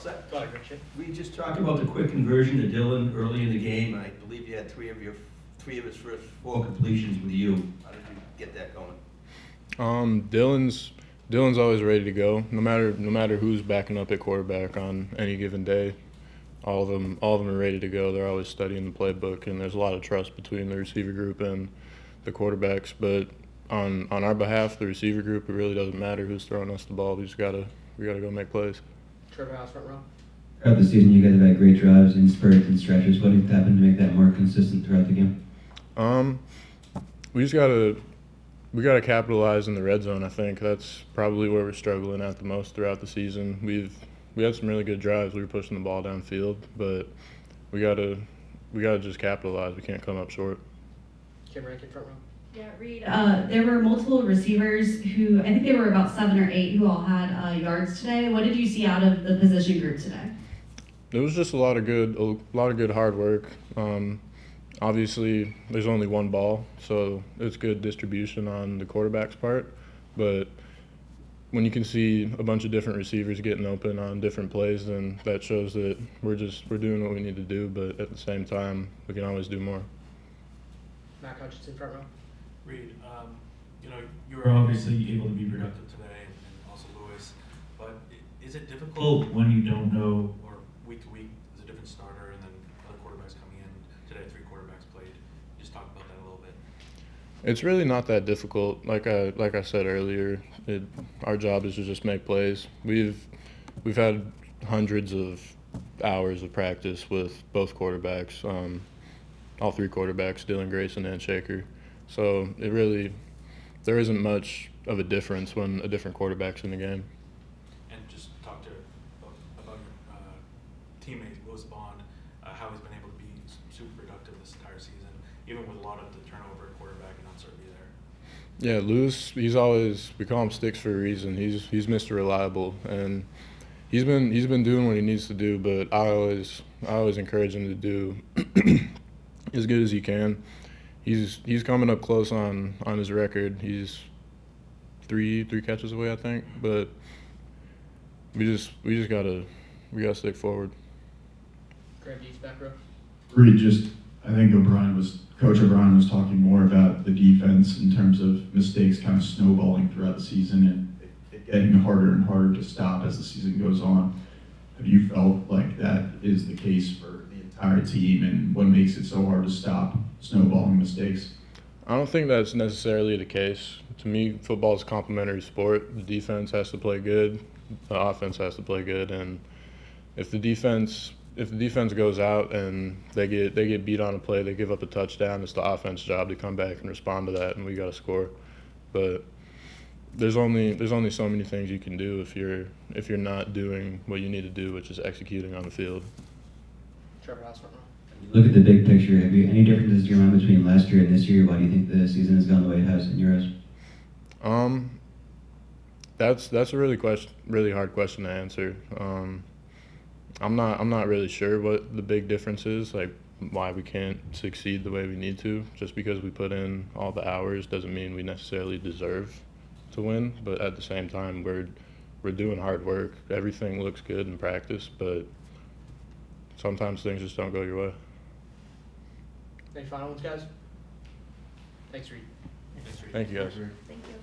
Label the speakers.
Speaker 1: set?
Speaker 2: Got it, Redshirt.
Speaker 3: We just talked about the quick conversion to Dylan early in the game. I believe you had three of his first four completions with you. How did you get that going?
Speaker 4: Dylan's always ready to go. No matter who's backing up at quarterback on any given day, all of them are ready to go. They're always studying the playbook, and there's a lot of trust between the receiver group and the quarterbacks. But on our behalf, the receiver group, it really doesn't matter who's throwing us the ball. We gotta go make plays.
Speaker 2: Trevor House, front row.
Speaker 5: Throughout the season, you guys have had great drives and spurts and stretches. What happened to make that more consistent throughout the game?
Speaker 4: We gotta capitalize in the red zone. I think that's probably where we're struggling at the most throughout the season. We had some really good drives. We were pushing the ball downfield, but we gotta just capitalize. We can't come up short.
Speaker 2: Kim Rankin, front row.
Speaker 6: Yeah, Reed, there were multiple receivers who, I think they were about 7 or 8, who all had yards today. What did you see out of the position group today?
Speaker 4: It was just a lot of good hard work. Obviously, there's only one ball, so it's good distribution on the quarterback's part. But when you can see a bunch of different receivers getting open on different plays, then that shows that we're doing what we need to do. But at the same time, we can always do more.
Speaker 2: Matt Hutchinson, front row.
Speaker 7: Reed, you were obviously able to be productive today, and also Lewis. But is it difficult when you don't know, or week to week is a different starter, and then other quarterbacks coming in? Today, 3 quarterbacks played. Just talk about that a little bit.
Speaker 4: It's really not that difficult. Like I said earlier, our job is to just make plays. We've had hundreds of hours of practice with both quarterbacks, all 3 quarterbacks, Dylan, Grayson, and Shaker. So there isn't much of a difference when a different quarterback's in the game.
Speaker 7: And just talk about your teammate, Lewis Bond, how he's been able to be super productive this entire season, even with a lot of the turnover at quarterback and uncertainty there.
Speaker 4: Yeah, Lewis, we call him Sticks for a reason. He's Mr. Reliable, and he's been doing what he needs to do, but I always encourage him to do as good as he can. He's coming up close on his record. He's three catches away, I think. But we gotta stick forward.
Speaker 2: Graham Dees, back row.
Speaker 8: Reed, I think Coach O'Brien was talking more about the defense in terms of mistakes kind of snowballing throughout the season and it getting harder and harder to stop as the season goes on. Have you felt like that is the case for the entire team, and what makes it so hard to stop snowballing mistakes?
Speaker 4: I don't think that's necessarily the case. To me, football is a complementary sport. The defense has to play good, the offense has to play good, and if the defense goes out and they get beat on a play, they give up a touchdown, it's the offense's job to come back and respond to that, and we got to score. But there's only so many things you can do if you're not doing what you need to do, which is executing on the field.
Speaker 2: Trevor House, front row.
Speaker 5: Look at the big picture. Have you any differences to your mind between last year and this year? Why do you think the season has gone the way it has in your eyes?
Speaker 4: That's a really hard question to answer. I'm not really sure what the big difference is, like why we can't succeed the way we need to. Just because we put in all the hours doesn't mean we necessarily deserve to win. But at the same time, we're doing hard work. Everything looks good in practice, but sometimes things just don't go your way.
Speaker 2: Any final ones, guys? Thanks, Reed.
Speaker 7: Thanks, Reed.
Speaker 4: Thank you, guys.
Speaker 6: Thank you.